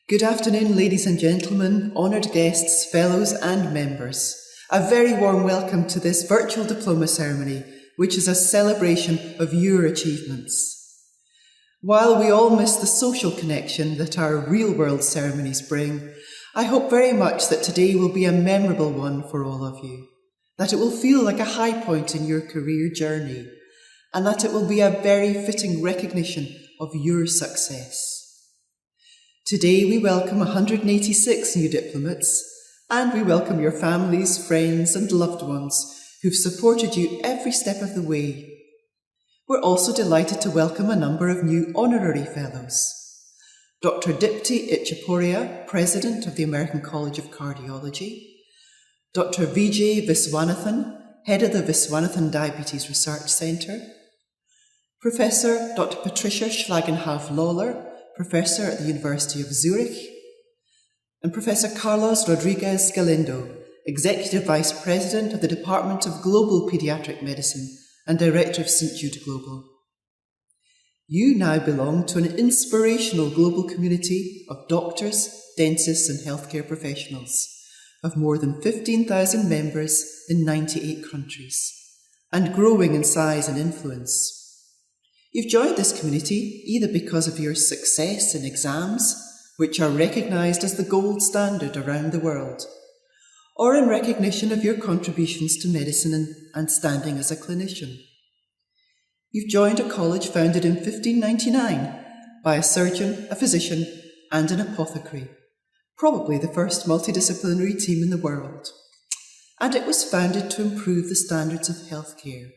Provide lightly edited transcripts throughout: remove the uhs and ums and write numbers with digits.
Good afternoon, ladies and gentlemen, honoured guests, fellows and members. A very warm welcome to this virtual diploma ceremony, which is a celebration of your achievements. While we all miss the social connection that our real-world ceremonies bring, I hope very much that today will be a memorable one for all of you, that it will feel like a high point in your career journey, and that it will be a very fitting recognition of your success. Today we welcome 186 new diplomats, and we welcome your families, friends and loved ones who've supported you every step of the way. We're also delighted to welcome a number of new honorary fellows. Dr. Dipti Itchaporia, President of the American College of Cardiology, Dr. Vijay Viswanathan, Head of the Viswanathan Diabetes Research Centre, Professor Dr. Patricia Schlagenhalf-Lawler, Professor at the University of Zurich, and Professor Carlos Rodriguez Galindo, Executive Vice President of the Department of Global Pediatric Medicine and Director of St. Jude Global. You now belong to an inspirational global community of doctors, dentists and healthcare professionals of more than 15,000 members in 98 countries, and growing in size and influence. You've joined this community either because of your success in exams, which are recognised as the gold standard around the world, or in recognition of your contributions to medicine and standing as a clinician. You've joined a college founded in 1599 by a surgeon, a physician, and an apothecary, probably the first multidisciplinary team in the world. And it was founded to improve the standards of healthcare.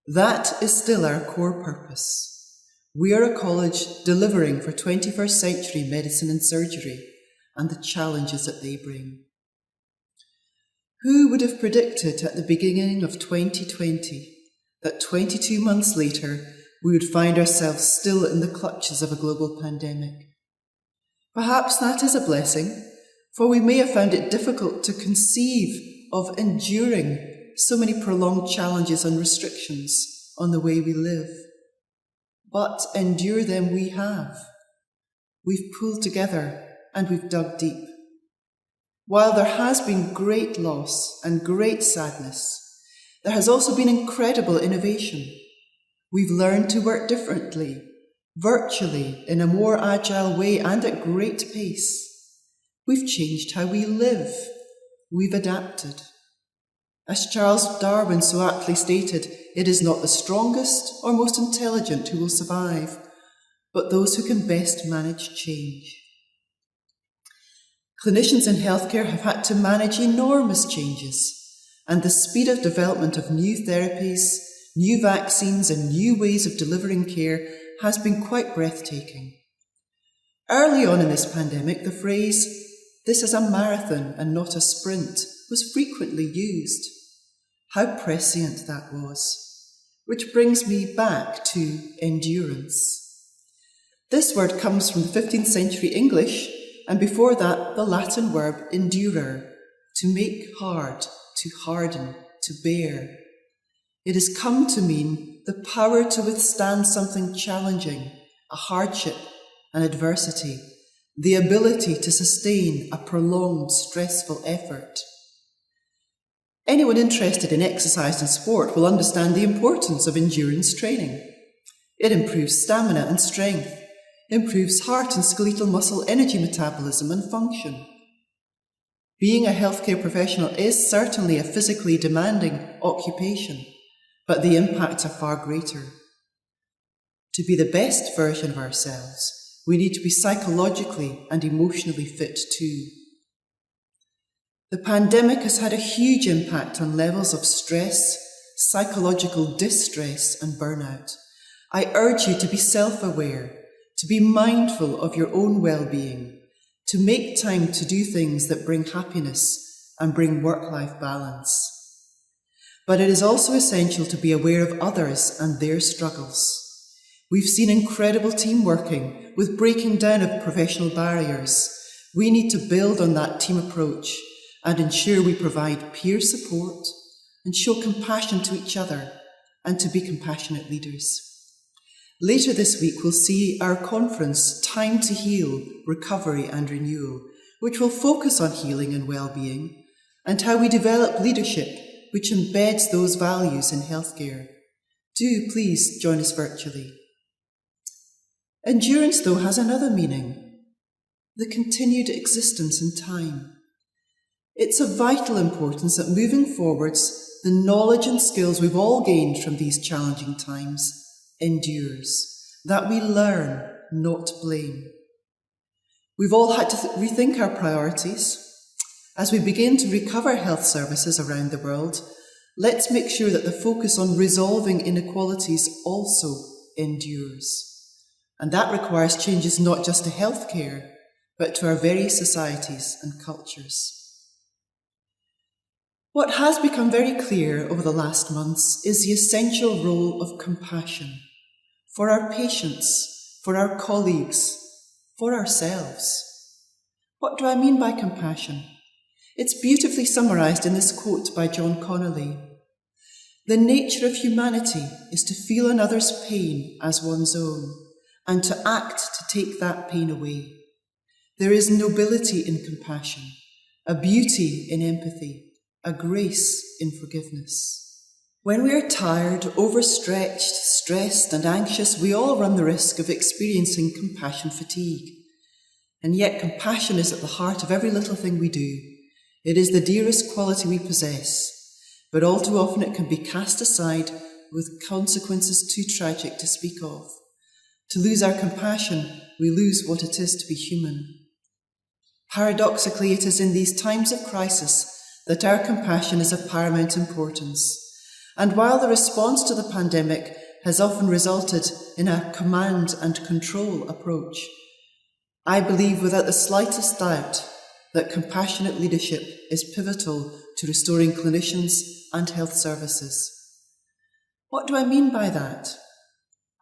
That is still our core purpose. We are a college delivering for 21st century medicine and surgery and the challenges that they bring. Who would have predicted at the beginning of 2020 that 22 months later we would find ourselves still in the clutches of a global pandemic? Perhaps that is a blessing, for we may have found it difficult to conceive of enduring so many prolonged challenges and restrictions on the way we live. But endure them we have. We've pulled together and we've dug deep. While there has been great loss and great sadness, there has also been incredible innovation. We've learned to work differently, virtually, in a more agile way and at great pace. We've changed how we live. We've adapted. As Charles Darwin so aptly stated, it is not the strongest or most intelligent who will survive, but those who can best manage change. Clinicians in healthcare have had to manage enormous changes, and the speed of development of new therapies, new vaccines and new ways of delivering care has been quite breathtaking. Early on in this pandemic, the phrase, "This is a marathon and not a sprint," was frequently used. How prescient that was. Which brings me back to endurance. This word comes from the 15th century English, and before that, the Latin verb endurer, to make hard, to harden, to bear. It has come to mean the power to withstand something challenging, a hardship, an adversity, the ability to sustain a prolonged, stressful effort. Anyone interested in exercise and sport will understand the importance of endurance training. It improves stamina and strength, improves heart and skeletal muscle energy metabolism and function. Being a healthcare professional is certainly a physically demanding occupation, but the impacts are far greater. To be the best version of ourselves, we need to be psychologically and emotionally fit too. The pandemic has had a huge impact on levels of stress, psychological distress and burnout. I urge you to be self-aware, to be mindful of your own well-being, to make time to do things that bring happiness and bring work-life balance. But it is also essential to be aware of others and their struggles. We've seen incredible team working with breaking down of professional barriers. We need to build on that team approach and ensure we provide peer support and show compassion to each other and to be compassionate leaders. Later this week, we'll see our conference, Time to Heal, Recovery and Renewal, which will focus on healing and well-being and how we develop leadership which embeds those values in healthcare. Do please join us virtually. Endurance, though, has another meaning: the continued existence in time. It's of vital importance that moving forwards, the knowledge and skills we've all gained from these challenging times endures, that we learn, not blame. We've all had to rethink our priorities. As we begin to recover health services around the world, let's make sure that the focus on resolving inequalities also endures. And that requires changes not just to healthcare, but to our very societies and cultures. What has become very clear over the last months is the essential role of compassion for our patients, for our colleagues, for ourselves. What do I mean by compassion? It's beautifully summarised in this quote by John Connolly. The nature of humanity is to feel another's pain as one's own, and to act to take that pain away. There is nobility in compassion, a beauty in empathy, a grace in forgiveness. When we are tired, overstretched, stressed and anxious, we all run the risk of experiencing compassion fatigue. And yet compassion is at the heart of every little thing we do. It is the dearest quality we possess, but all too often it can be cast aside with consequences too tragic to speak of. To lose our compassion, we lose what it is to be human. Paradoxically, it is in these times of crisis that our compassion is of paramount importance. And while the response to the pandemic has often resulted in a command and control approach, I believe without the slightest doubt that compassionate leadership is pivotal to restoring clinicians and health services. What do I mean by that?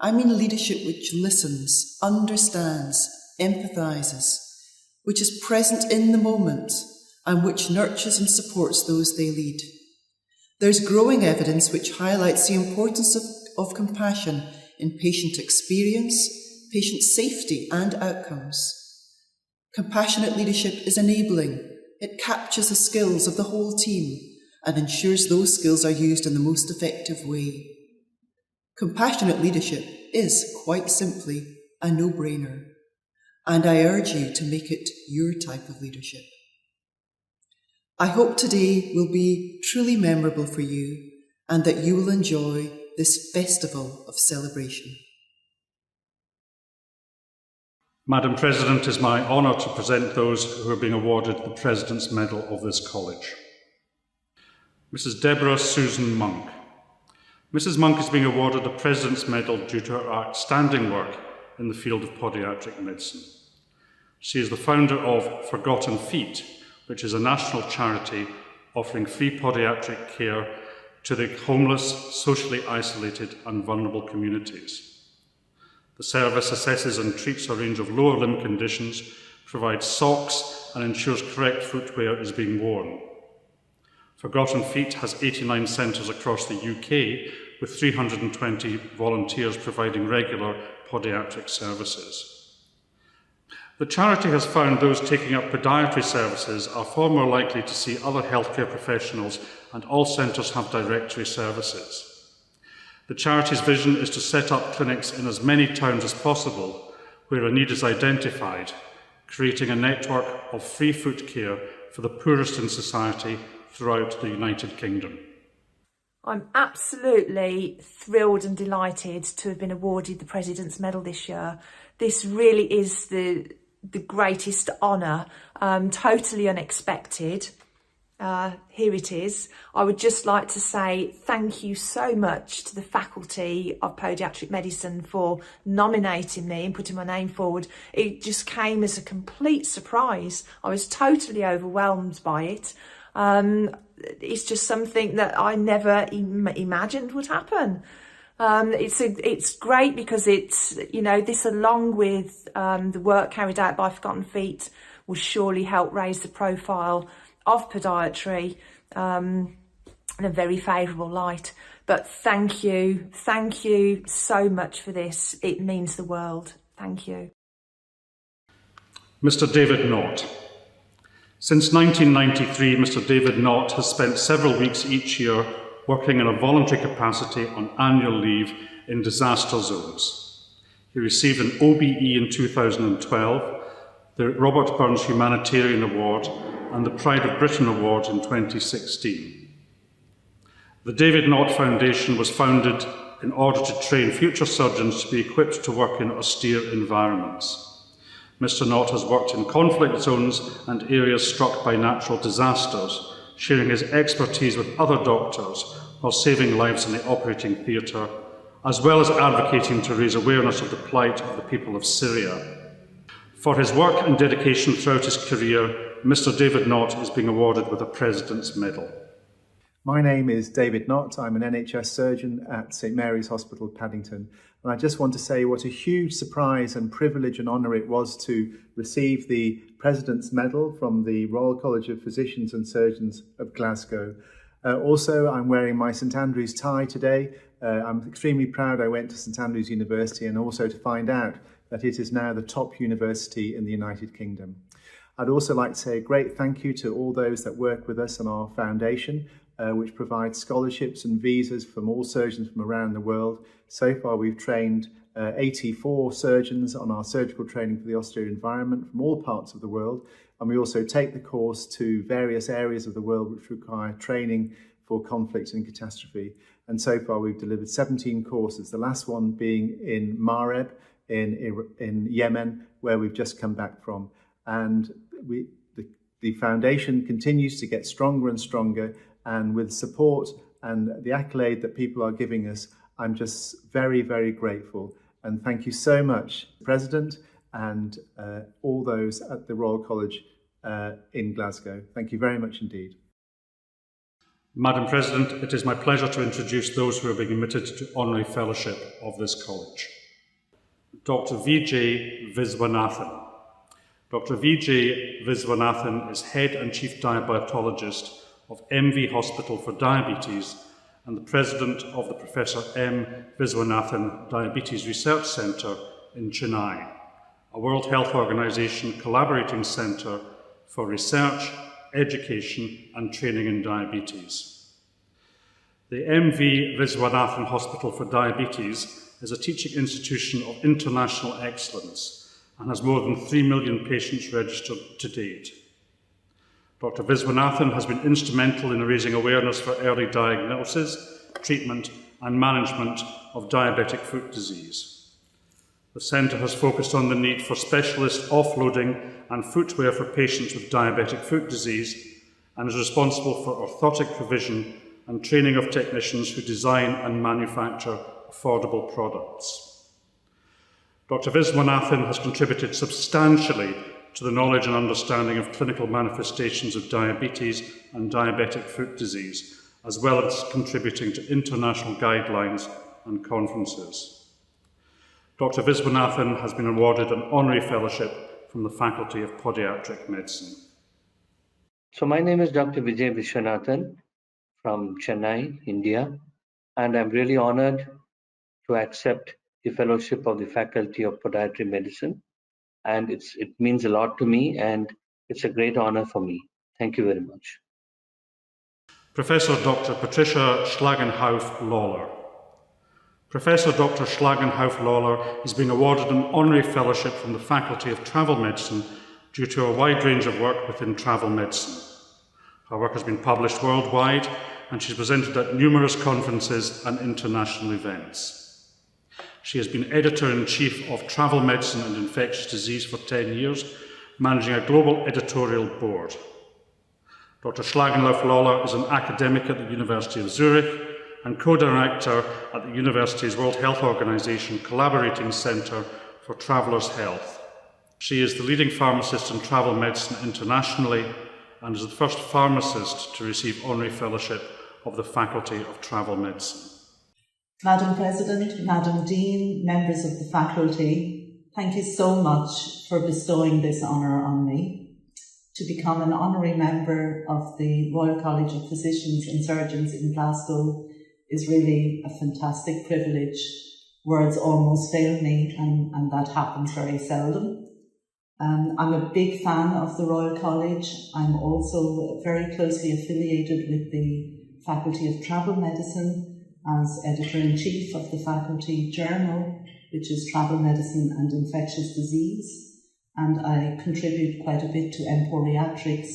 I mean leadership which listens, understands, empathises, which is present in the moment and which nurtures and supports those they lead. There's growing evidence which highlights the importance of compassion in patient experience, patient safety and outcomes. Compassionate leadership is enabling. It captures the skills of the whole team and ensures those skills are used in the most effective way. Compassionate leadership is, quite simply, a no-brainer, and I urge you to make it your type of leadership. I hope today will be truly memorable for you and that you will enjoy this festival of celebration. Madam President, it is my honour to present those who are being awarded the President's Medal of this college. Mrs. Deborah Susan Monk. Mrs. Monk is being awarded the President's Medal due to her outstanding work in the field of podiatric medicine. She is the founder of Forgotten Feet, which is a national charity offering free podiatric care to the homeless, socially isolated and vulnerable communities. The service assesses and treats a range of lower limb conditions, provides socks and ensures correct footwear is being worn. Forgotten Feet has 89 centres across the UK, with 320 volunteers providing regular podiatric services. The charity has found those taking up podiatry services are far more likely to see other healthcare professionals, and all centres have directory services. The charity's vision is to set up clinics in as many towns as possible where a need is identified, creating a network of free foot care for the poorest in society throughout the United Kingdom. I'm absolutely thrilled and delighted to have been awarded the President's Medal this year. This really is the greatest honour, totally unexpected. Here it is. I would just like to say thank you so much to the Faculty of Podiatric Medicine for nominating me and putting my name forward. It just came as a complete surprise. I was totally overwhelmed by it. It's just something that I never imagined would happen. It's great because it's, you know, this along with the work carried out by Forgotten Feet will surely help raise the profile of podiatry in a very favourable light. But thank you so much for this. It means the world. Thank you. Mr. David Knott. Since 1993, Mr. David Knott has spent several weeks each year working in a voluntary capacity on annual leave in disaster zones. He received an OBE in 2012, the Robert Burns Humanitarian Award and the Pride of Britain Award in 2016. The David Knott Foundation was founded in order to train future surgeons to be equipped to work in austere environments. Mr. Knott has worked in conflict zones and areas struck by natural disasters, sharing his expertise with other doctors while saving lives in the operating theatre, as well as advocating to raise awareness of the plight of the people of Syria. For his work and dedication throughout his career, Mr. David Knott is being awarded with a President's Medal. My name is David Knott. I'm an NHS surgeon at St Mary's Hospital, Paddington. And I just want to say what a huge surprise and privilege and honour it was to receive the President's Medal from the Royal College of Physicians and Surgeons of Glasgow. Also, I'm wearing my St Andrews tie today. I'm extremely proud I went to St Andrews University and also to find out that it is now the top university in the United Kingdom. I'd also like to say a great thank you to all those that work with us on our foundation, which provides scholarships and visas from all surgeons from around the world. So far, we've trained 84 surgeons on our surgical training for the austere environment from all parts of the world. And we also take the course to various areas of the world which require training for conflict and catastrophe. And so far, we've delivered 17 courses, the last one being in Mareb in Yemen, where we've just come back from. And the foundation continues to get stronger and stronger. And with support and the accolade that people are giving us, I'm just very, very grateful. And thank you so much, President, and all those at the Royal College in Glasgow. Thank you very much indeed. Madam President, it is my pleasure to introduce those who are being admitted to Honorary Fellowship of this college. Dr. Vijay Viswanathan. Dr. Vijay Viswanathan is Head and Chief Diabetologist of MV Hospital for Diabetes and the President of the Professor M. Viswanathan Diabetes Research Centre in Chennai, a World Health Organization collaborating centre for research, education and training in diabetes. The MV Viswanathan Hospital for Diabetes is a teaching institution of international excellence and has more than 3 million patients registered to date. Dr. Viswanathan has been instrumental in raising awareness for early diagnosis, treatment and management of diabetic foot disease. The centre has focused on the need for specialist offloading and footwear for patients with diabetic foot disease and is responsible for orthotic provision and training of technicians who design and manufacture affordable products. Dr. Viswanathan has contributed substantially to the knowledge and understanding of clinical manifestations of diabetes and diabetic foot disease, as well as contributing to international guidelines and conferences. Dr. Viswanathan has been awarded an honorary fellowship from the Faculty of Podiatric Medicine. So my name is Dr. Vijay Viswanathan from Chennai, India, and I'm really honored to accept the fellowship of the Faculty of Podiatric Medicine. And it means a lot to me, and it's a great honor for me. Thank you very much. Professor Dr. Patricia Schlagenhauf-Lawler. Professor Dr. Schlagenhauf-Lawler is being awarded an honorary fellowship from the Faculty of Travel Medicine due to a wide range of work within travel medicine. Her work has been published worldwide, and she's presented at numerous conferences and international events. She has been Editor-in-Chief of Travel Medicine and Infectious Disease for 10 years, managing a global editorial board. Dr. Schlagenhauf-Lawler is an academic at the University of Zurich and co-director at the university's World Health Organization Collaborating Centre for Travellers' Health. She is the leading pharmacist in travel medicine internationally and is the first pharmacist to receive honorary fellowship of the Faculty of Travel Medicine. Madam President, Madam Dean, members of the faculty, thank you so much for bestowing this honour on me. to become an honorary member of the Royal College of Physicians and Surgeons in Glasgow is really a fantastic privilege. Words almost fail me, and that happens very seldom. I'm a big fan of the Royal College. I'm also very closely affiliated with the Faculty of Travel Medicine as Editor-in-Chief of the faculty journal, which is Travel Medicine and Infectious Disease. And I contribute quite a bit to Emporiatrics,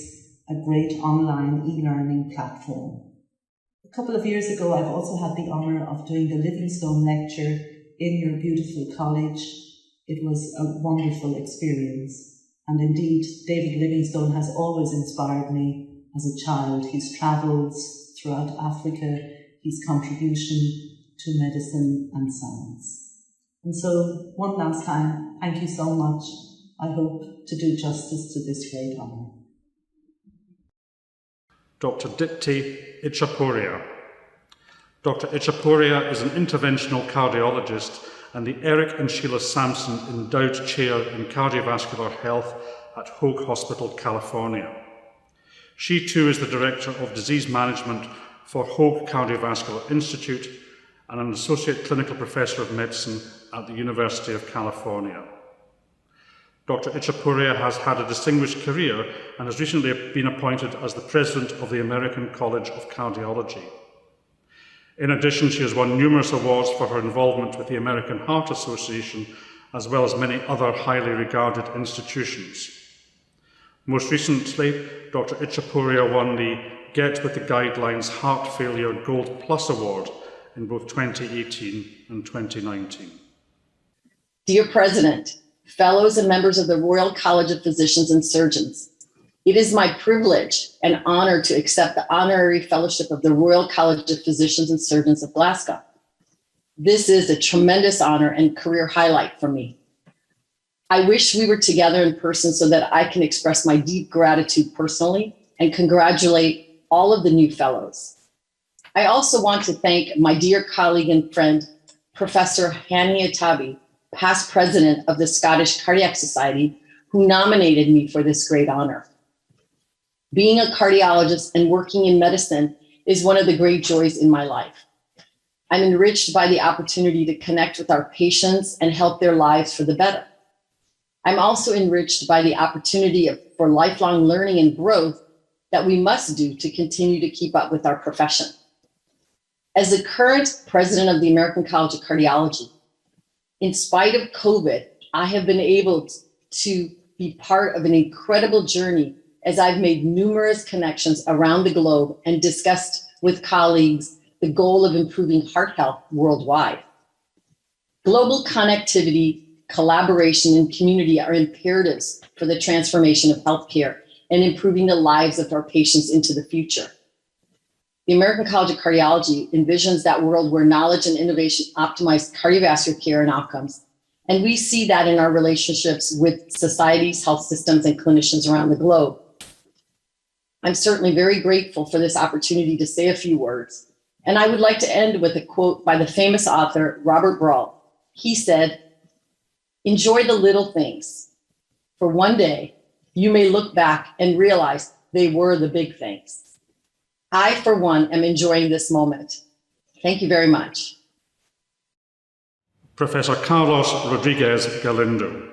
a great online e-learning platform. A couple of years ago, I've also had the honour of doing the Livingstone lecture in your beautiful college. It was a wonderful experience. And indeed, David Livingstone has always inspired me as a child. His travels throughout Africa, his contribution to medicine and science. And so, one last time, thank you so much. I hope to do justice to this great honour. Dr. Dipti Ichapuria. Dr. Ichapuria is an interventional cardiologist and the Eric and Sheila Sampson Endowed Chair in Cardiovascular Health at Hoag Hospital, California. She too is the Director of Disease Management for Hoag Cardiovascular Institute and an Associate Clinical Professor of Medicine at the University of California. Dr. Ichapuria has had a distinguished career and has recently been appointed as the President of the American College of Cardiology. In addition, she has won numerous awards for her involvement with the American Heart Association, as well as many other highly regarded institutions. Most recently, Dr. Ichapuria won the Get With the Guidelines Heart Failure Gold Plus Award in both 2018 and 2019. Dear President, fellows and members of the Royal College of Physicians and Surgeons, it is my privilege and honor to accept the honorary fellowship of the Royal College of Physicians and Surgeons of Glasgow. This is a tremendous honor and career highlight for me. I wish we were together in person so that I can express my deep gratitude personally and congratulate all of the new fellows. I also want to thank my dear colleague and friend, Professor Hani Atabi, past president of the Scottish Cardiac Society, who nominated me for this great honor. Being a cardiologist and working in medicine is one of the great joys in my life. I'm enriched by the opportunity to connect with our patients and help their lives for the better. I'm also enriched by the opportunity for lifelong learning and growth that we must do to continue to keep up with our profession. As the current president of the American College of Cardiology, in spite of COVID, I have been able to be part of an incredible journey as I've made numerous connections around the globe and discussed with colleagues the goal of improving heart health worldwide. Global connectivity, collaboration, and community are imperatives for the transformation of healthcare and improving the lives of our patients into the future. The American College of Cardiology envisions that world where knowledge and innovation optimize cardiovascular care and outcomes. And we see that in our relationships with societies, health systems, and clinicians around the globe. I'm certainly very grateful for this opportunity to say a few words. And I would like to end with a quote by the famous author, Robert Brault. He said, "Enjoy the little things, for one day you may look back and realize they were the big things." I, for one, am enjoying this moment. Thank you very much. Professor Carlos Rodriguez Galindo.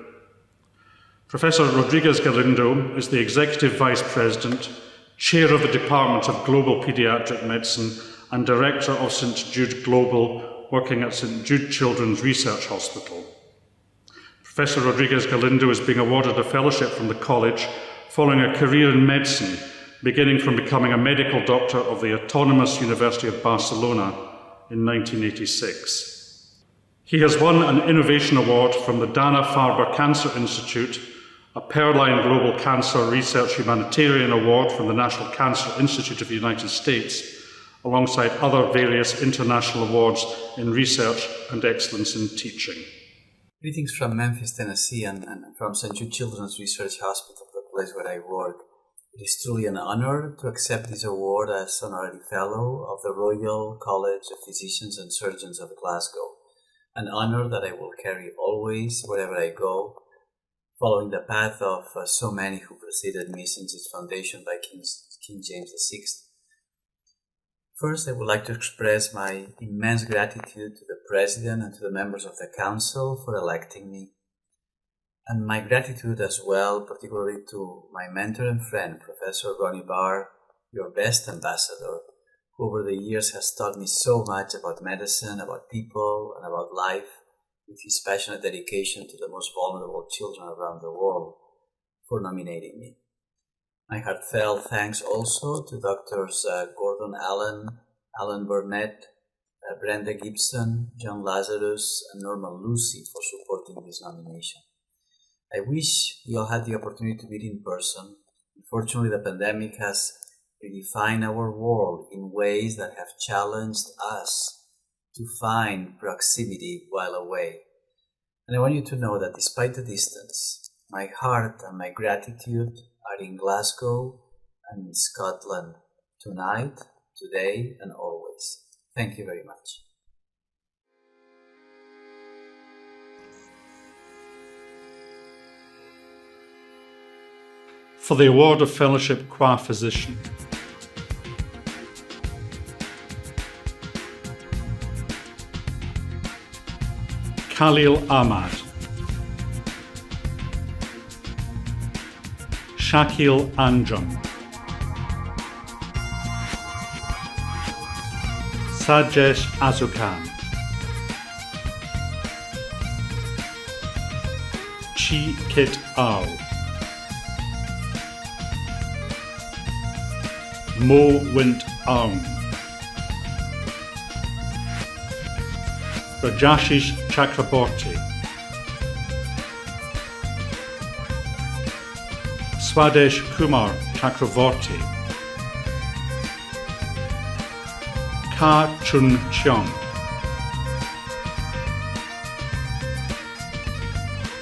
Professor Rodriguez Galindo is the Executive Vice President, Chair of the Department of Global Pediatric Medicine and Director of St. Jude Global, working at St. Jude Children's Research Hospital. Professor Rodriguez Galindo is being awarded a fellowship from the college following a career in medicine, beginning from becoming a medical doctor of the Autonomous University of Barcelona in 1986. He has won an Innovation Award from the Dana-Farber Cancer Institute, a Pearline Global Cancer Research Humanitarian Award from the National Cancer Institute of the United States, alongside other various international awards in research and excellence in teaching. Greetings from Memphis, Tennessee, and from St. Jude Children's Research Hospital, the place where I work. It is truly an honor to accept this award as Honorary Fellow of the Royal College of Physicians and Surgeons of Glasgow, an honor that I will carry always wherever I go, following the path of so many who preceded me since its foundation by King James VI. First, I would like to express my immense gratitude to the President and to the members of the Council for electing me, and my gratitude as well, particularly to my mentor and friend, Professor Ronnie Barr, your best ambassador, who over the years has taught me so much about medicine, about people, and about life, with his passionate dedication to the most vulnerable children around the world, for nominating me. My heartfelt thanks also to Drs. Gordon Allen, Alan Burnett, Brenda Gibson, John Lazarus, and Norman Lucy for supporting this nomination. I wish we all had the opportunity to meet in person. Unfortunately, the pandemic has redefined our world in ways that have challenged us to find proximity while away. And I want you to know that despite the distance, my heart and my gratitude are in Glasgow and in Scotland tonight, today, and always. Thank you very much. For the award of fellowship qua physician, Khalil Ahmad, Shakil Anjum, Sajesh Azukan, Chi Kit Ao, Mo Wint Aung, Rajashish Chakraborty, Swadesh Kumar Chakravorty, Ka Chun Cheong,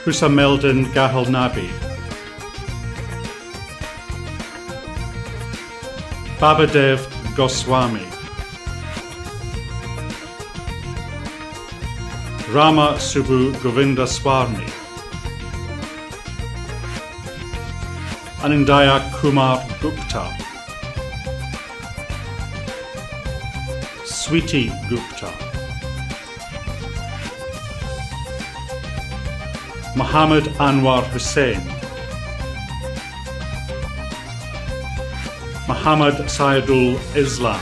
Husameldin Gahal Nabi, Babadev Goswami, Rama Subbu Govinda Swarni, Anindaya Kumar Gupta, Sweetie Gupta, Muhammad Anwar Hussain, Muhammad Saidul Islam,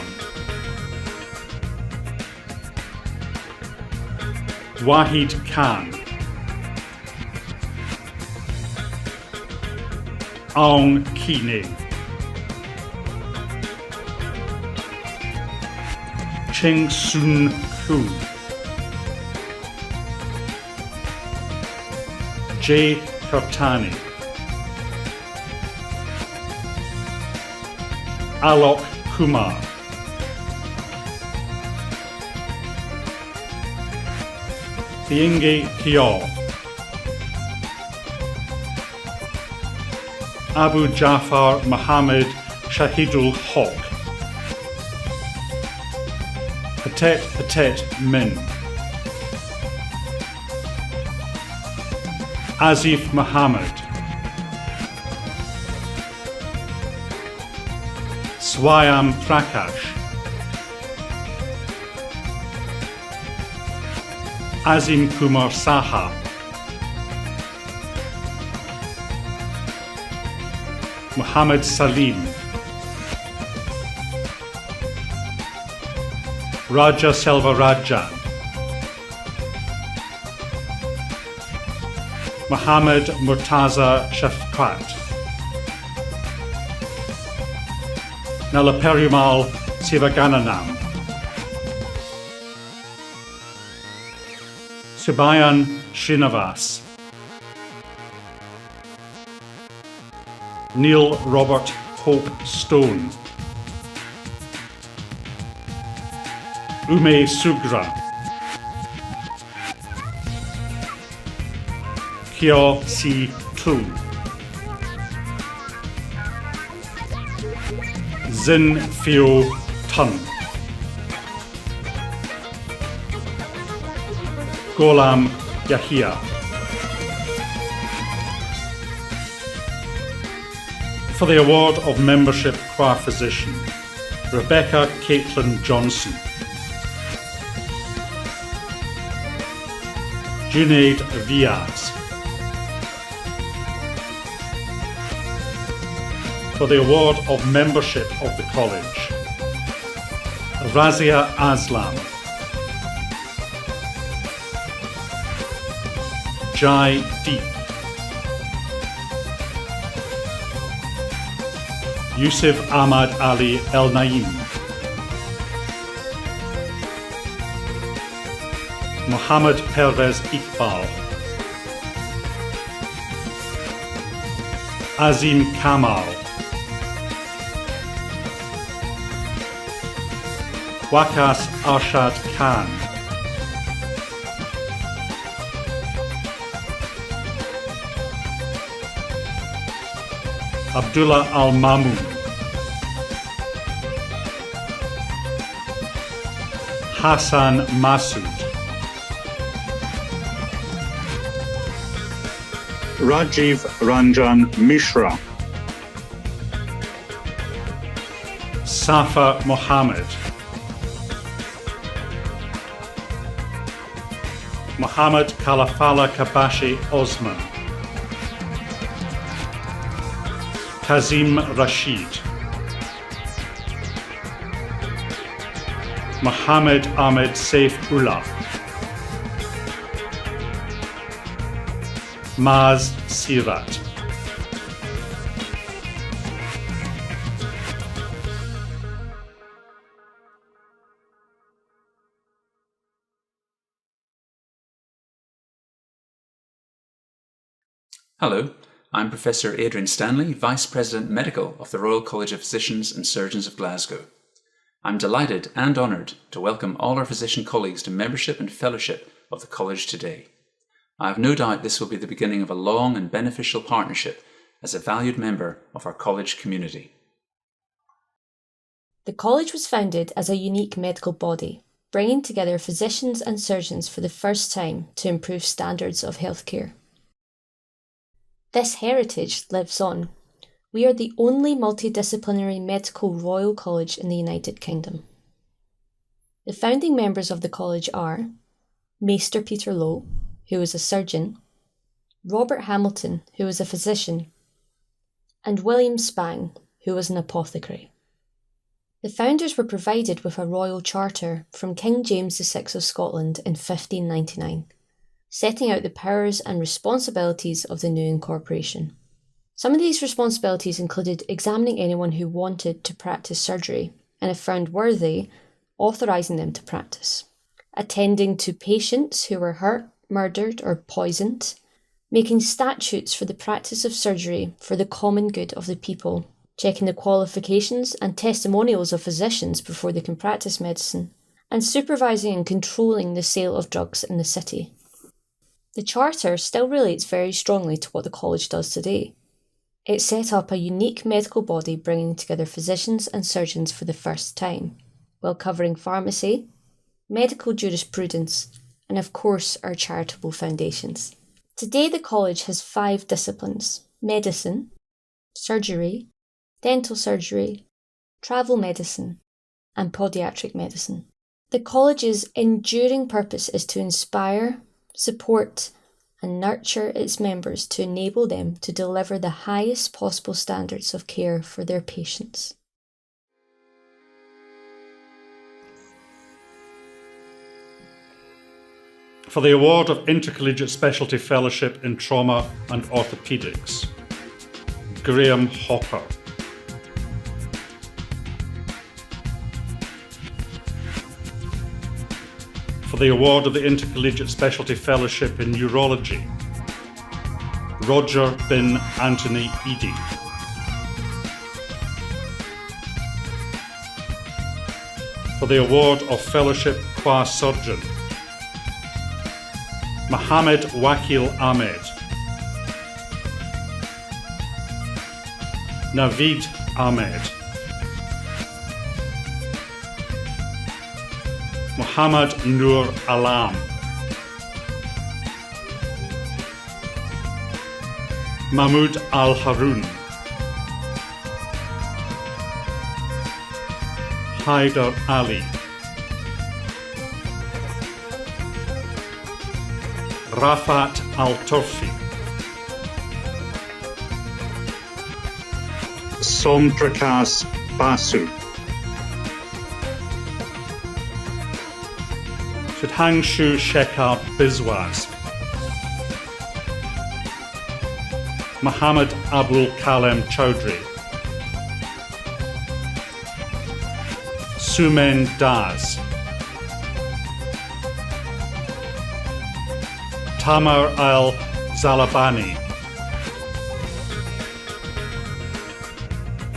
Wahid Khan, Aung Kine, Cheng Sun Ku, J. Kartani, Alok Kumar, Thienge Kyo, Abu Jafar Muhammad Shahidul Haq, Patet Patet Min, Azif Muhammad, Swayam Prakash, Azim Kumar Saha, Muhammad Salim, Raja Selvarajan, Muhammad Murtaza Shafqat, Nalaperimal Sivagananam, Subayan Srinivas, Neil Robert Hope Stone, Ume Sugra, Kyo Si Tu, Zin Pheo Tun, Golam Yahia, For the award of membership qua physician, Rebecca Caitlin Johnson. Junaid Viaz. For the award of membership of the college, Razia Aslam. Jai Deep. Yusuf Ahmad Ali El Naim. Mohammed Pervez Iqbal. Azim Kamal. Waqas Arshad Khan. Abdullah Al-Mamoun. Hassan Masood. Rajiv Ranjan Mishra. Safa Mohammed. Mohammed Kalafala Kabashi Osman. Kazim Rashid. Mohammed Ahmed Saif Ullah. Maz Sirat. Hello, I'm Professor Adrian Stanley, Vice President Medical of the Royal College of Physicians and Surgeons of Glasgow. I'm delighted and honoured to welcome all our physician colleagues to membership and fellowship of the College today. I have no doubt this will be the beginning of a long and beneficial partnership as a valued member of our college community. The College was founded as a unique medical body, bringing together physicians and surgeons for the first time to improve standards of healthcare. This heritage lives on. We are the only multidisciplinary medical Royal College in the United Kingdom. The founding members of the college are Maester Peter Lowe, who was a surgeon, Robert Hamilton, who was a physician, and William Spang, who was an apothecary. The founders were provided with a royal charter from King James VI of Scotland in 1599, setting out the powers and responsibilities of the new incorporation. Some of these responsibilities included examining anyone who wanted to practice surgery, and if found worthy, authorising them to practice, attending to patients who were hurt, murdered or poisoned, making statutes for the practice of surgery for the common good of the people, checking the qualifications and testimonials of physicians before they can practice medicine, and supervising and controlling the sale of drugs in the city. The Charter still relates very strongly to what the college does today. It set up a unique medical body bringing together physicians and surgeons for the first time, while covering pharmacy, medical jurisprudence, and of course our charitable foundations. Today the college has 5 disciplines: medicine, surgery, dental surgery, travel medicine, and podiatric medicine. The college's enduring purpose is to inspire, support, and nurture its members to enable them to deliver the highest possible standards of care for their patients. For the award of Intercollegiate Specialty Fellowship in Trauma and Orthopaedics, Graham Hopper. For the award of the Intercollegiate Specialty Fellowship in Neurology, Roger bin Anthony Eady. For the award of Fellowship qua Surgeon, Mohammed Wakil Ahmed. Naveed Ahmed. Muhammad Nur Alam. Mahmoud Al Haroun. Haider Ali, Rafat Al-Turfi, Som Prakash Basu, Sudhanshu Shekhar Biswas, Muhammad Abul Kalem Chowdhury, Sumen Daz, Tamar Al Zalabani,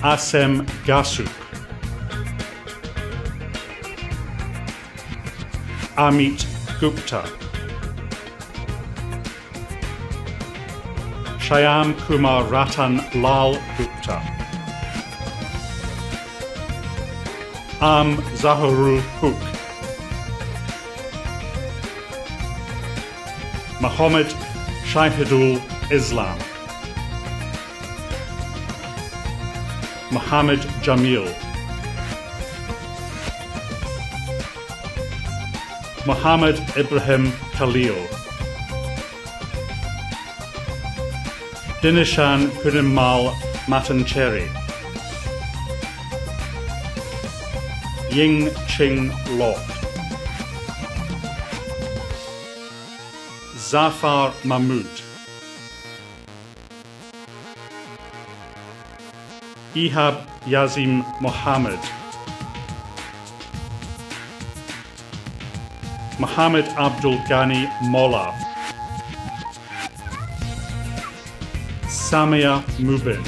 Asem Gasuk, Amit Gupta, Shyam Kumar Ratan Lal Gupta, Am Zaharul Huk, Muhammad Shahidul Islam, Muhammad Jamil, Muhammad Ibrahim Khalil, Dinishan Purimal Matancheri, Ying Ching Lok, Zafar Mahmood, Ihab Yazim Mohammed, Muhammad Abdul Ghani Molla, Samia Mubin,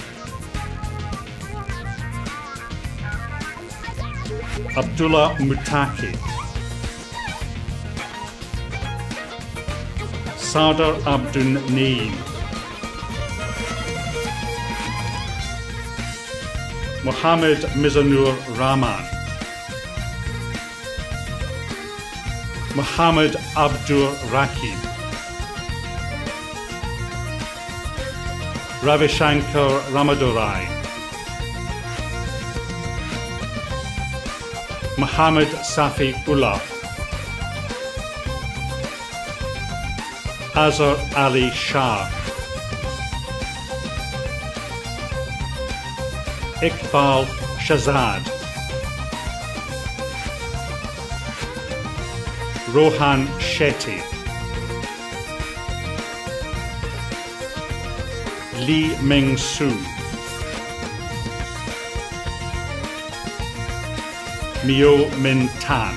Abdullah Mutaki, Sadar Abdun Naeem, Muhammad Mizanur Rahman, Muhammad Abdur Rakib, Ravishankar Ramadurai, Muhammad Safi Ullah, Azhar Ali Shah, Iqbal Shahzad, Rohan Shetty, Lee Ming Soo, Mio Min Tan,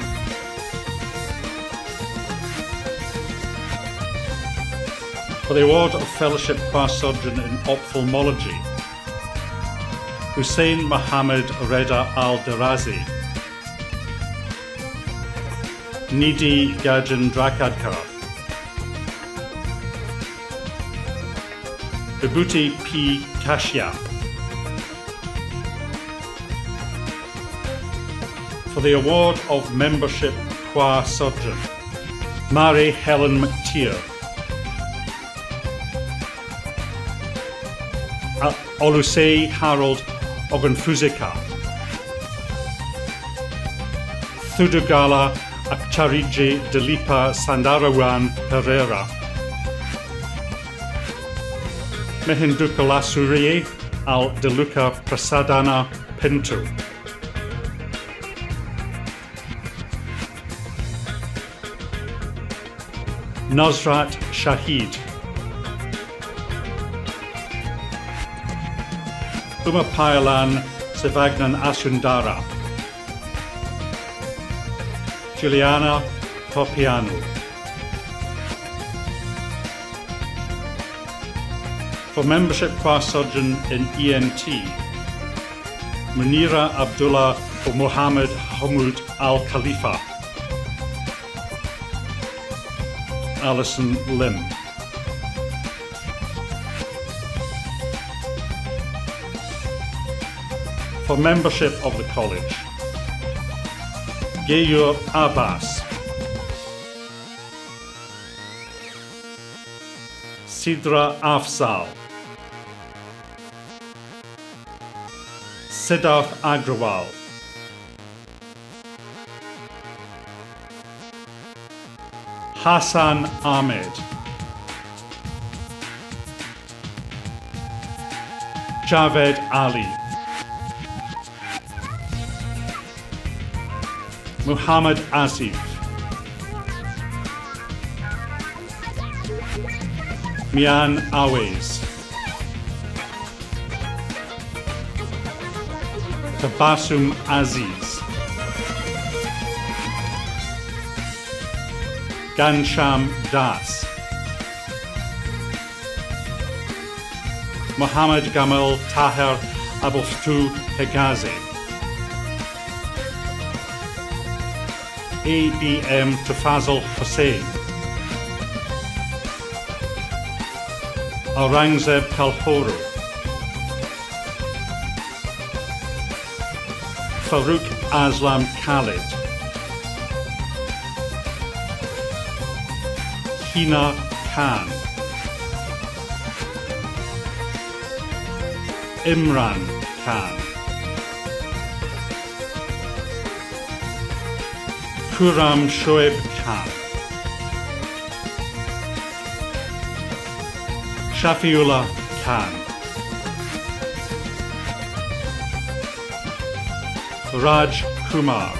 for the award of Fellowship Class Surgeon in Ophthalmology, Hussein Mohammed Reda Al-Darazi, Nidhi Gajan Drakadkar, Vibhuti P. Kashyap, for the award of Membership Qua Surgeon, Mary Helen McTeer, Olusei Harold Ogunfuzika, Thudugala Akcharije Dilipa Sandarawan Pereira, Mehindukalasuriye Al Deluca Prasadana Pinto, Nazrat Shahid, Umapayalan Sivagnan Asundara, Juliana Topiano, for Membership Class Surgeon in ENT, Munira Abdullah for Mohammed Hamoud Al Khalifa, Alison Lim. For membership of the college, Gayur Abbas, Sidra Afzal, Siddharth Agrawal, Hassan Ahmed, Javed Ali, Muhammad Asif, Mian Awes, Tabassum Aziz, Gansham Das, Muhammad Gamal Taher Abulftu Hegazi, AEM Tafazal Hussain, Aurangzeb Kalhoru, Farouk Aslam Khalid, Hina Khan, Imran Khan, Kuram Shoaib Khan, Shafiullah Khan, Raj Kumar,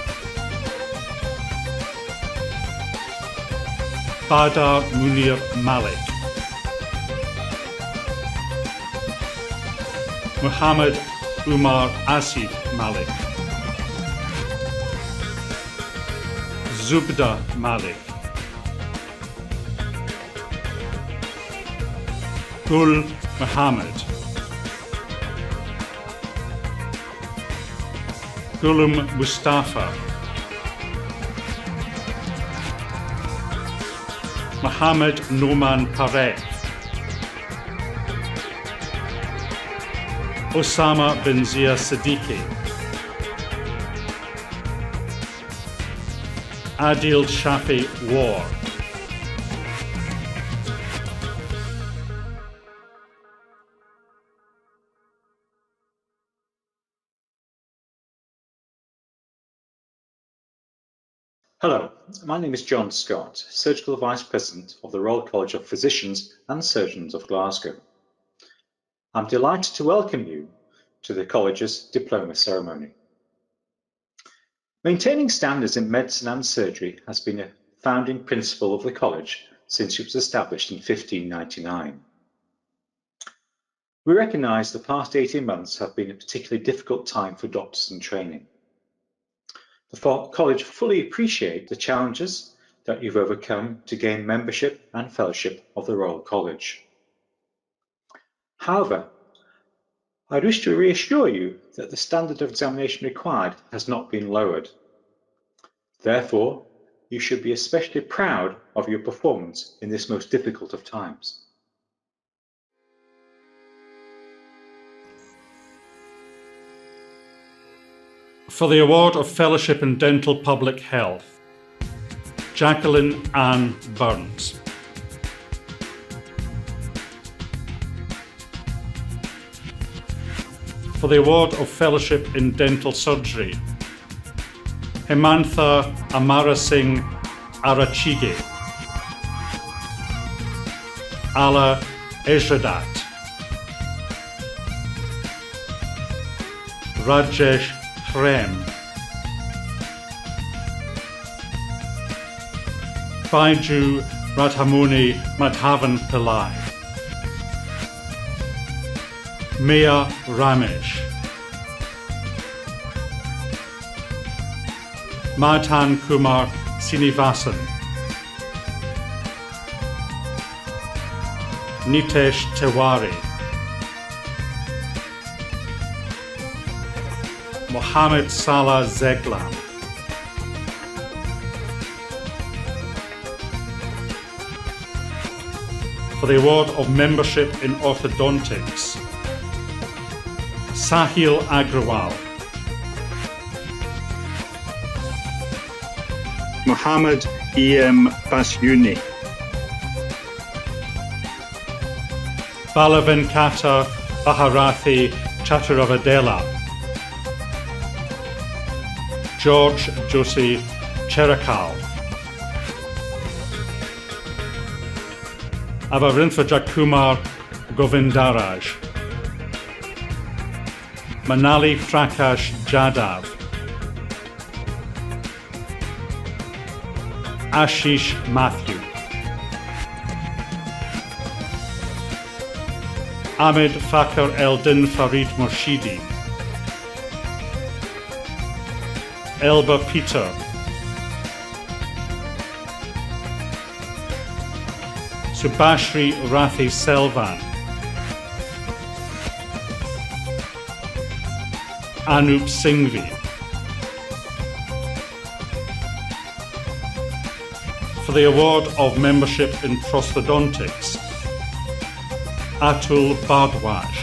Badar Munir Malik, Muhammad Umar Asif Malik, Zubda Malik, Gul Muhammad, Gulum Mustafa, Muhammad Noman Parek, Osama bin Zia Siddiqui, Adil Shafi War, Hello, my name is John Scott, Surgical Vice President of the Royal College of Physicians and Surgeons of Glasgow. I'm delighted to welcome you to the College's diploma ceremony. Maintaining standards in medicine and surgery has been a founding principle of the College since it was established in 1599. We recognise the past 18 months have been a particularly difficult time for doctors in training. The College fully appreciates the challenges that you've overcome to gain membership and fellowship of the Royal College. However, I wish to reassure you that the standard of examination required has not been lowered. Therefore, you should be especially proud of your performance in this most difficult of times. For the Award of Fellowship in Dental Public Health, Jacqueline Ann Burns. For the Award of Fellowship in Dental Surgery, Hemantha Amarasinghe Arachige, Ala Ejradat, Rajesh Prem, Baiju Radhamuni Madhavan Pillai, Mia Ramesh, Madhan Kumar Sinivasan, Nitesh Tiwari, Mohammed Salah Zeglan, for the Award of Membership in Orthodontics, Sahil Agrawal, Muhammad E.M. Basyuni, Balavenkata Baharathi Chaturavadela, George Josie Cherakal, Avarinthrajakumar Govindaraj, Manali Prakash Jadhav, Ashish Matthew, Ahmed Fakhr Eldin Farid Murshidi, Elba Peter, Subhashri Rathi Selvan, Anup Singhvi. For the award of membership in prosthodontics, Atul Bhardwaj.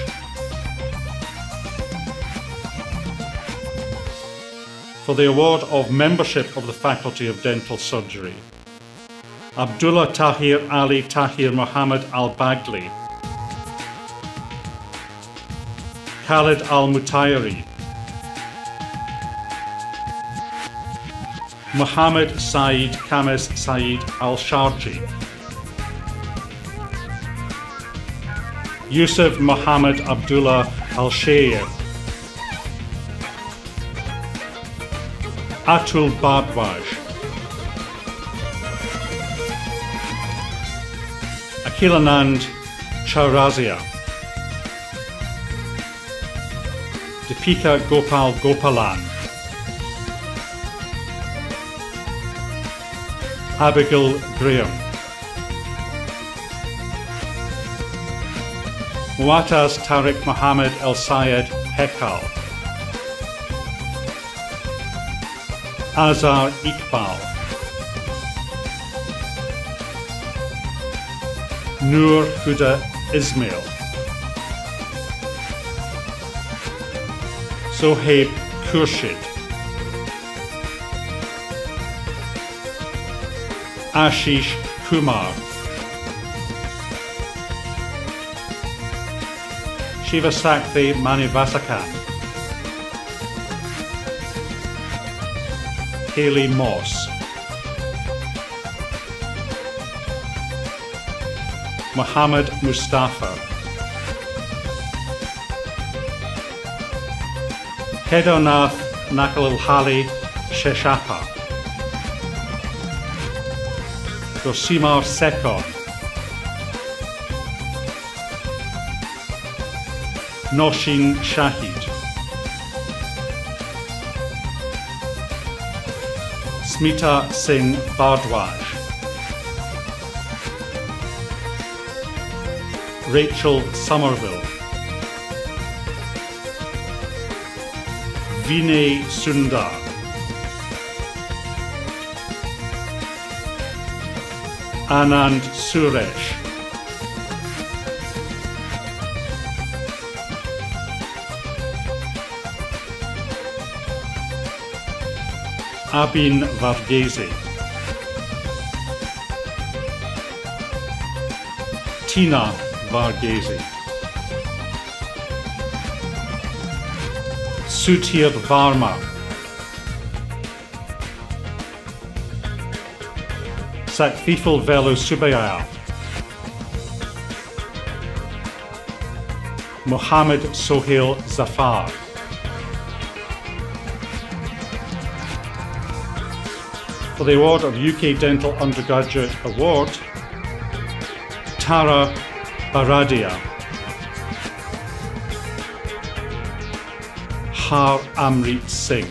For the award of membership of the Faculty of Dental Surgery, Abdullah Tahir Ali Tahir Muhammad Al-Bagli, Khalid Al-Mutayri, Muhammad Saeed Kames Saeed Al-Sharji, Yusuf Muhammad Abdullah Al-Shayer, Atul Bhardwaj, Akhilanand Chaurazia, Deepika Gopal Gopalan, Abigail Graham, Muataz Tariq Mohammed El Sayed Hekal, Azhar Iqbal, Nur Huda Ismail, Sohaib Khurshid, Ashish Kumar, Shivasakti Manivasakan, Haley Moss, Muhammad Mustafa, Kedarnath Nakalilhali Sheshapa, Josimar Sekon, Noshin Shahid, Smita Singh Bhardwaj, Rachel Somerville, Vinay Sundar, Anand Suresh, Abin Varghese, Tina Varghese, Sudhir Varma, Sakvifal Velu Subaya, Mohammed Sohail Zafar, for the award of UK Dental Undergraduate Award, Tara Baradia, Har Amrit Singh.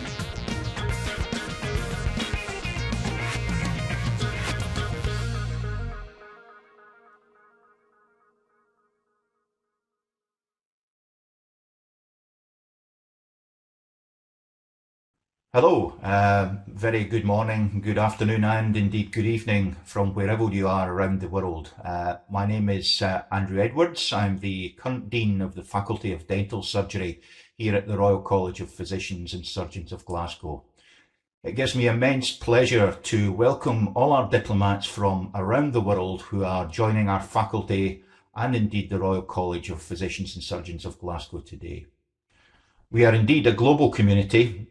Hello, very good morning, good afternoon and indeed good evening from wherever you are around the world. My name is Andrew Edwards. I'm the current Dean of the Faculty of Dental Surgery here at the Royal College of Physicians and Surgeons of Glasgow. It gives me immense pleasure to welcome all our diplomats from around the world who are joining our faculty and indeed the Royal College of Physicians and Surgeons of Glasgow today. We are indeed a global community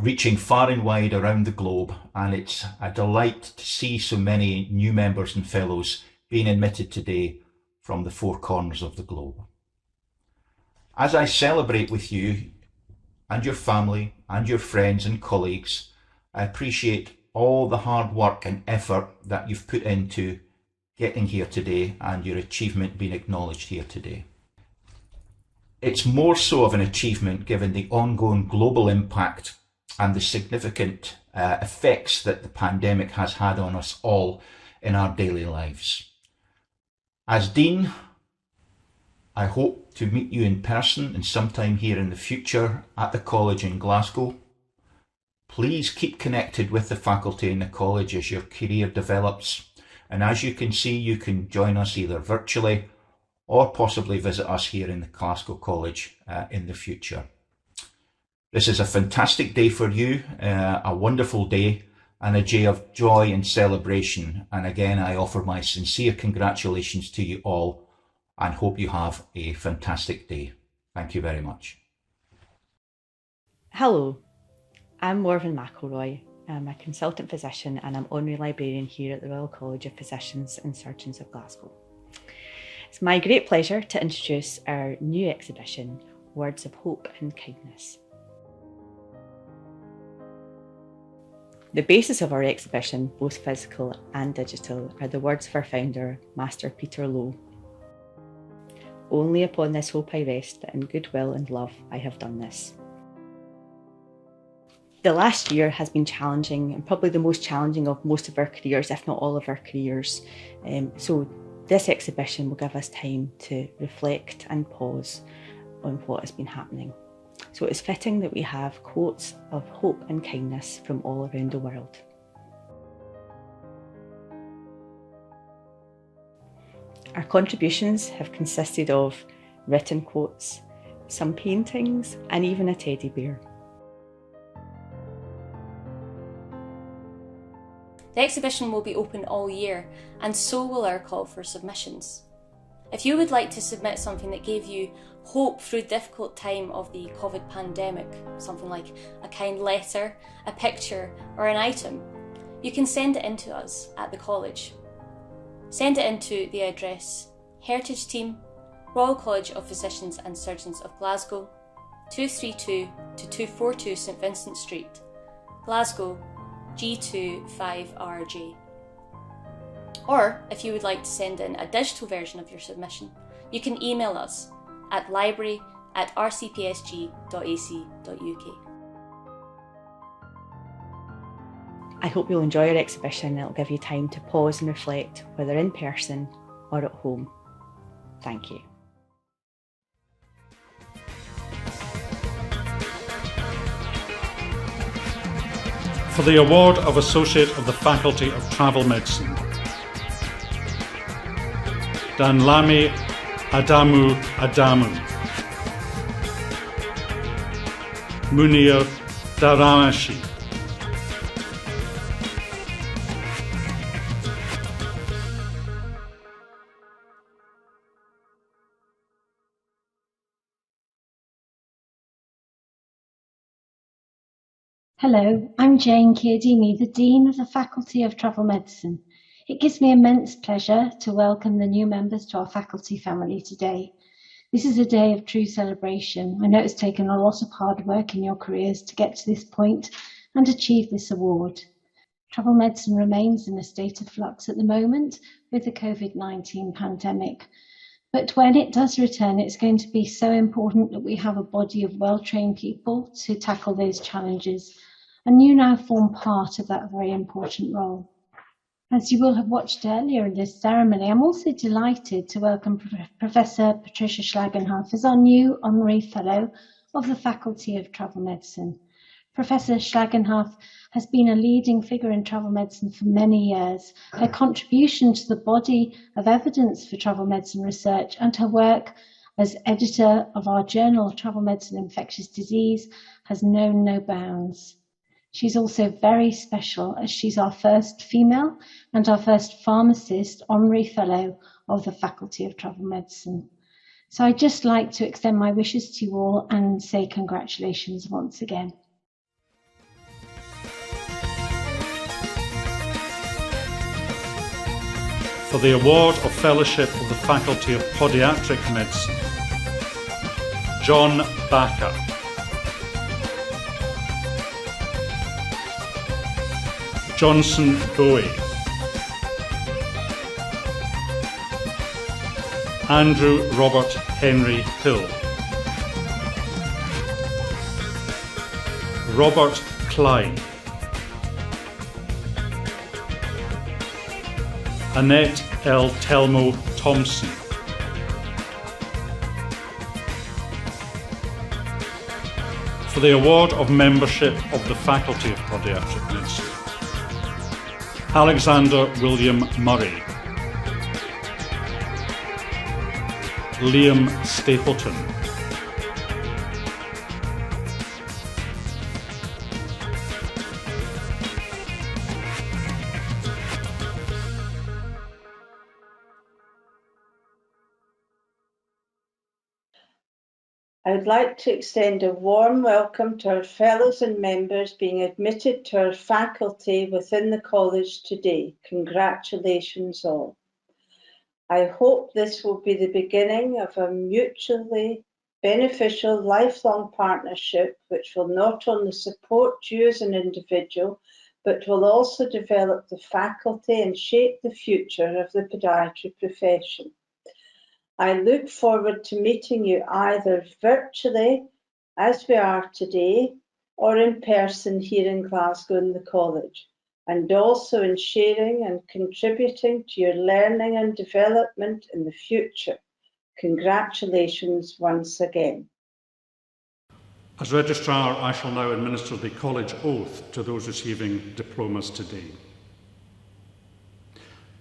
reaching far and wide around the globe, and it's a delight to see so many new members and fellows being admitted today from the four corners of the globe. As I celebrate with you and your family and your friends and colleagues, I appreciate all the hard work and effort that you've put into getting here today and your achievement being acknowledged here today. It's more so of an achievement given the ongoing global impact and the significant effects that the pandemic has had on us all in our daily lives. As Dean, I hope to meet you in person and sometime here in the future at the college in Glasgow. Please keep connected with the faculty in the college as your career develops, and as you can see, you can join us either virtually or possibly visit us here in the Glasgow College in the future. This is a fantastic day for you, a wonderful day, and a day of joy and celebration. And again, I offer my sincere congratulations to you all and hope you have a fantastic day. Thank you very much. Hello, I'm Morven McElroy. I'm a consultant physician and I'm honorary librarian here at the Royal College of Physicians and Surgeons of Glasgow. It's my great pleasure to introduce our new exhibition, Words of Hope and Kindness. The basis of our exhibition, both physical and digital, are the words of our founder, Master Peter Lowe. Only upon this hope I rest, that in goodwill and love I have done this. The last year has been challenging, and probably the most challenging of most of our careers, if not all of our careers. So this exhibition will give us time to reflect and pause on what has been happening. So it's fitting that we have quotes of hope and kindness from all around the world. Our contributions have consisted of written quotes, some paintings, and even a teddy bear. The exhibition will be open all year, and so will our call for submissions. If you would like to submit something that gave you hope through a difficult time of the COVID pandemic, something like a kind letter, a picture, or an item, you can send it in to us at the college. Send it into the address Heritage Team, Royal College of Physicians and Surgeons of Glasgow, 232 to 242 St Vincent Street, Glasgow, G2 5RJ. Or, if you would like to send in a digital version of your submission, you can email us at library@rcpsg.ac.uk. I hope you'll enjoy our exhibition and it'll give you time to pause and reflect, whether in person or at home. Thank you. For the award of Associate of the Faculty of Travel Medicine, Danlami Adamu Adamu, Munir Daramashi, Hello, I'm Jane Kiadimi, the Dean of the Faculty of Travel Medicine. It gives me immense pleasure to welcome the new members to our faculty family today. This is a day of true celebration. I know it's taken a lot of hard work in your careers to get to this point and achieve this award. Travel medicine remains in a state of flux at the moment with the COVID-19 pandemic. But when it does return, it's going to be so important that we have a body of well-trained people to tackle those challenges. And you now form part of that very important role. As you will have watched earlier in this ceremony, I'm also delighted to welcome Professor Patricia Schlagenhoff as our new Honorary Fellow of the Faculty of Travel Medicine. Professor Schlagenhoff has been a leading figure in travel medicine for many years. Her contribution to the body of evidence for travel medicine research and her work as editor of our journal Travel Medicine Infectious Disease has known no bounds. She's also very special as she's our first female and our first pharmacist honorary fellow of the Faculty of Travel Medicine. So I'd just like to extend my wishes to you all and say congratulations once again. For for the award of Fellowship of the Faculty of Podiatric Medicine, John Backer. Johnson Bowie. Andrew Robert Henry Hill. Robert Klein. Annette L. Telmo Thompson. For the award of membership of the Faculty of Podiatric Medicine, Alexander William Murray. Liam Stapleton. I would like to extend a warm welcome to our fellows and members being admitted to our faculty within the college today. Congratulations all. I hope this will be the beginning of a mutually beneficial lifelong partnership which will not only support you as an individual, but will also develop the faculty and shape the future of the podiatry profession. I look forward to meeting you either virtually, as we are today, or in person here in Glasgow in the college, and also in sharing and contributing to your learning and development in the future. Congratulations once again. As Registrar, I shall now administer the college oath to those receiving diplomas today.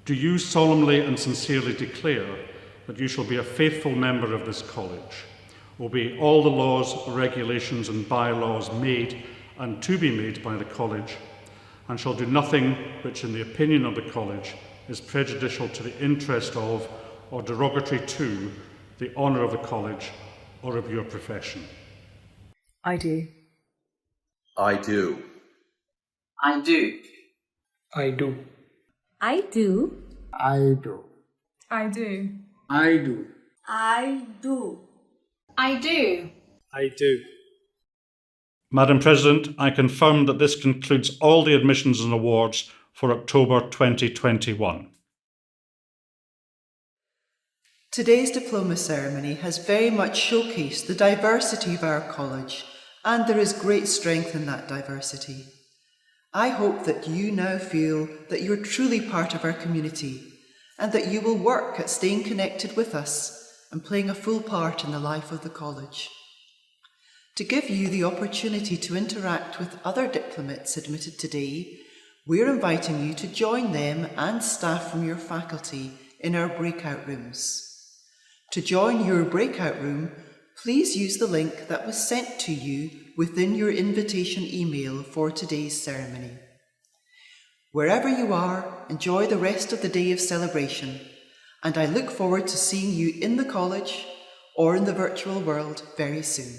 Do you solemnly and sincerely declare that you shall be a faithful member of this college, obey all the laws, regulations and bylaws made and to be made by the college, and shall do nothing which, in the opinion of the college, is prejudicial to the interest of or derogatory to the honour of the college or of your profession? I do. I do. I do. I do. I do. I do. I do. I do. I do. I do. I do. Madam President, I confirm that this concludes all the admissions and awards for October 2021. Today's diploma ceremony has very much showcased the diversity of our college, and there is great strength in that diversity. I hope that you now feel that you're truly part of our community, and that you will work at staying connected with us and playing a full part in the life of the college. To give you the opportunity to interact with other diplomats admitted today, we're inviting you to join them and staff from your faculty in our breakout rooms. To join your breakout room, please use the link that was sent to you within your invitation email for today's ceremony. Wherever you are, enjoy the rest of the day of celebration, and I look forward to seeing you in the college or in the virtual world very soon.